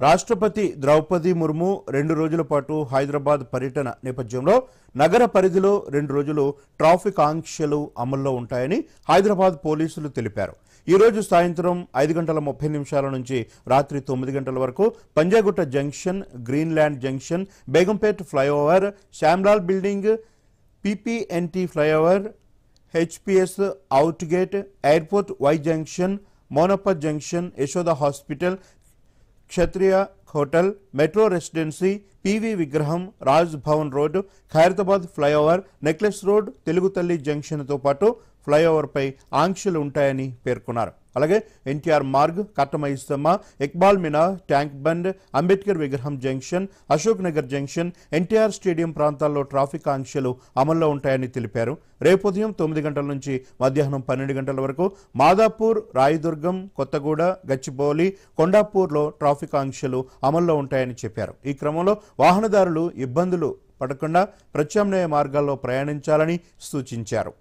రాష్ట్రపతి ద్రౌపది ముర్ము 2 రోజుల పాటు హైదరాబాద్ పర్యటన నేపథ్యంలో నగర పరిధిలో 2 రోజులు ట్రాఫిక్ ఆంక్షలు అమల్లో ఉంటాయని హైదరాబాద్ పోలీసులు తెలిపారు. ఈ రోజు సాయంత్రం 5:30 నుంచి రాత్రి 9 గంటల వరకు Panjagutta junction, Greenland junction, Begumpet flyover, Shyamlal building, PPNT flyover, HPS out gate, airport Y junction, Monappa junction, Yashoda hospital, Kshatriya hotel, metro residency, PV విగ్రహం, Raj Bhavan road, Khairatabad flyover, necklace road, Telugu Talli జంక్షన్తో పాటు ఫ్లైఓవర్పై ఆంక్షలు ఉంటాయని పేర్కొన్నారు. అలాగే ఎన్టీఆర్ మార్గ్, కట్టమైస్తమ్మ, ఇక్బాల్ మినా, ట్యాంక్ బండ్, అంబేద్కర్ విగ్రహం junction, Ashok Nagar junction, NTR stadium ప్రాంతాల్లో ట్రాఫిక్ ఆంక్షలు అమల్లో ఉంటాయని తెలిపారు. రేపు ఉదయం 9 గంటల నుంచి మధ్యాహ్నం 12 గంటల వరకు మాదాపూర్, రాయదుర్గం, కొత్తగూడ, గచ్చిబౌలి, కొండాపూర్లో ట్రాఫిక్ ఆంక్షలు అమల్లో ఉంటాయని చెప్పారు. ఈ క్రమంలో వాహనదారులు ఇబ్బందులు పడకుండా ప్రత్యామ్నాయ మార్గాల్లో ప్రయాణించాలని సూచించారు.